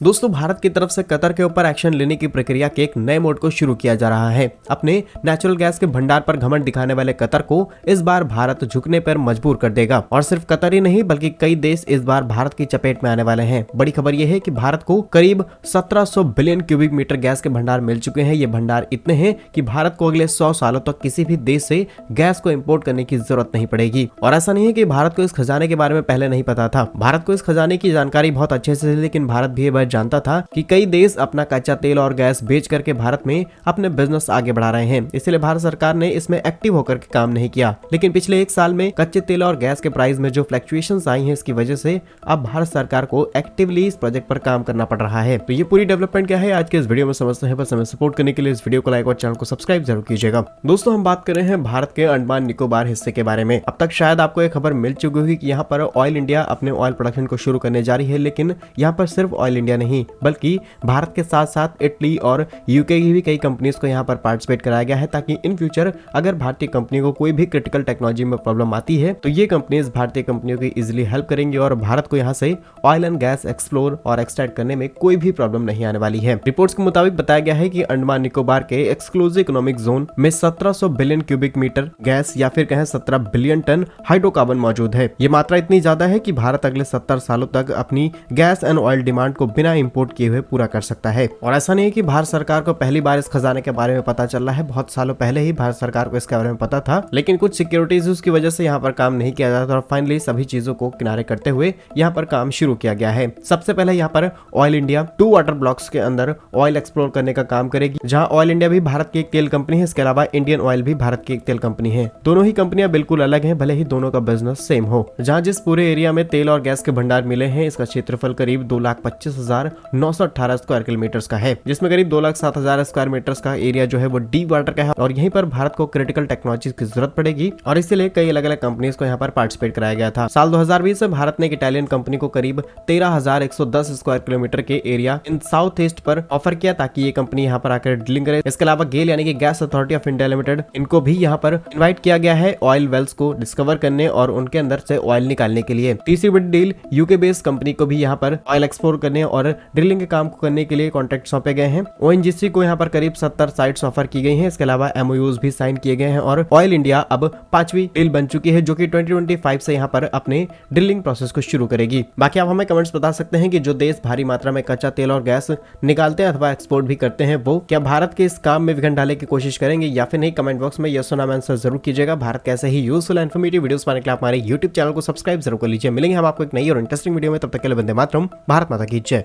दोस्तों, भारत की तरफ से कतर के ऊपर एक्शन लेने की प्रक्रिया के एक नए मोड को शुरू किया जा रहा है। अपने नेचुरल गैस के भंडार पर घमंड दिखाने वाले कतर को इस बार भारत झुकने पर मजबूर कर देगा। और सिर्फ कतर ही नहीं बल्कि कई देश इस बार भारत की चपेट में आने वाले हैं। बड़ी खबर यह है कि भारत को करीब 1700 बिलियन क्यूबिक मीटर गैस के भंडार मिल चुके हैं। ये भंडार इतने हैं कि भारत को अगले 100 सालों तक किसी भी देश से गैस को इम्पोर्ट करने की जरूरत नहीं पड़ेगी। और ऐसा नहीं है कि भारत को इस खजाने के बारे में पहले नहीं पता था। भारत को इस खजाने की जानकारी बहुत अच्छे से थी, लेकिन भारत भी ये जानता था कि कई देश अपना कच्चा तेल और गैस बेच करके भारत में अपने बिजनेस आगे बढ़ा रहे हैं। इसलिए भारत सरकार ने इसमें एक्टिव होकर के काम नहीं किया। लेकिन पिछले एक साल में कच्चे तेल और गैस के प्राइस में जो फ्लक्चुएशंस आई हैं, इसकी वजह से अब भारत सरकार को एक्टिवली इस प्रोजेक्ट पर काम करना पड़ रहा है। तो ये पूरी डेवलपमेंट क्या है आज के इस वीडियो में समझते हैं। बस हमें सपोर्ट करने के लिए इस वीडियो को लाइक और चैनल को सब्सक्राइब जरूर कीजिएगा। दोस्तों, हम बात कर रहे हैं भारत के अंडमान निकोबार हिस्से के बारे में। अब तक शायद आपको एक खबर मिल चुकी होगी कि यहाँ पर ऑयल इंडिया अपने ऑयल प्रोडक्शन को शुरू करने जा रही है। लेकिन यहाँ पर सिर्फ ऑयल इंडिया नहीं बल्कि भारत के साथ साथ इटली और यूके की भी कई कंपनीज को यहाँ पर पार्टिसिपेट कराया गया है, ताकि इन फ्यूचर अगर भारतीय कंपनी को कोई भी क्रिटिकल टेक्नोलॉजी में प्रॉब्लम आती है तो ये कंपनीज भारतीय कंपनियों की इजीली हेल्प करेंगी और भारत को यहाँ से ऑयल एंड गैस एक्सप्लोर और एक्सट्रैक्ट करने में कोई भी प्रॉब्लम नहीं आने वाली है। रिपोर्ट्स के मुताबिक बताया गया है कि अंडमान निकोबार के एक्सक्लूसिव इकोनॉमिक जोन में 1700 बिलियन क्यूबिक मीटर गैस या फिर कहें 17 बिलियन टन हाइड्रोकार्बन मौजूद है। ये मात्रा इतनी ज्यादा है कि भारत अगले 70 सालों तक अपनी गैस एंड ऑयल डिमांड को बिना इंपोर्ट किए हुए पूरा कर सकता है। और ऐसा नहीं है कि भारत सरकार को पहली बार इस खजाने के बारे में पता चल रहा है। बहुत सालों पहले ही भारत सरकार को इसके बारे में पता था, लेकिन कुछ सिक्योरिटी इश्यूज की वजह से यहाँ पर काम नहीं किया जाता और फाइनली सभी चीजों को किनारे करते हुए यहाँ पर काम शुरू किया गया है। सबसे पहले यहाँ पर ऑयल इंडिया 2 वाटर ब्लॉक्स के अंदर ऑयल एक्सप्लोर करने का काम करेगी, जहाँ ऑयल इंडिया भी भारत की एक तेल कंपनी है। इसके अलावा इंडियन ऑयल भी भारत की एक तेल कंपनी है। दोनों ही कंपनियां बिल्कुल अलग हैं, भले ही दोनों का बिजनेस सेम हो। जहाँ जिस पूरे एरिया में तेल और गैस के भंडार मिले हैं, इसका क्षेत्रफल करीब 2,25,918 स्क्वायर किलोमीटर का है, जिसमें करीब 2,07,000 स्क्वायर मीटर का एरिया जो है वो डीप वाटर का है। और यहीं पर भारत को क्रिटिकल टेक्नोलॉजी की जरूरत पड़ेगी और इसलिए कई अलग अलग कंपनीज को यहाँ पर पार्टिसिपेट कराया गया था। साल 2020 से भारत ने एक इटालियन कंपनी को करीब 13,110 स्क्वायर किलोमीटर के एरिया इन साउथ ईस्ट पर ऑफर किया, ताकि ये कंपनी यहाँ पर आकर ड्रिलिंग करे। इसके अलावा गेल यानी कि gas authority of India limited, इनको भी यहाँ पर इन्वाइट किया गया है ऑयल वेल्स को डिस्कवर करने और उनके अंदर से ऑयल निकालने के लिए। तीसरी बड़ी डील यूके बेस्ड कंपनी को भी यहाँ पर ऑयल एक्सप्लोर करने और ड्रिलिंग के काम को करने के लिए कॉन्ट्रैक्ट सौंपे गए हैं। ओएनजीसी को यहाँ पर करीब 70 साइट्स ऑफर की गई हैं। इसके अलावा एमओयूज भी साइन किए गए हैं और ऑयल इंडिया अब 5वीं डील बन चुकी है, जो कि 2025 से यहाँ पर अपने ड्रिलिंग प्रोसेस को शुरू करेगी। बाकी आप हमें कमेंट्स बता सकते हैं कि जो देश भारी मात्रा में कच्चा तेल और गैस निकालते हैं अथवा एक्सपोर्ट भी करते हैं, वो क्या भारत के इस काम में विघन डालने की कोशिश करेंगे या फिर नहीं। कमेंट बॉक्स में यस और नो आंसर जरूर कीजिएगा। भारत कैसे ही यूजफुल एंड इन्फॉर्मेटिव वीडियोस पाने के लिए हमारे यूट्यूब चैनल को सब्सक्राइब जरूर कर लीजिए। मिलेंगे हम आपको एक नई और इंटरेस्टिंग वीडियो में, तब तक के लिए वंदे मातरम। भारत माता की जय।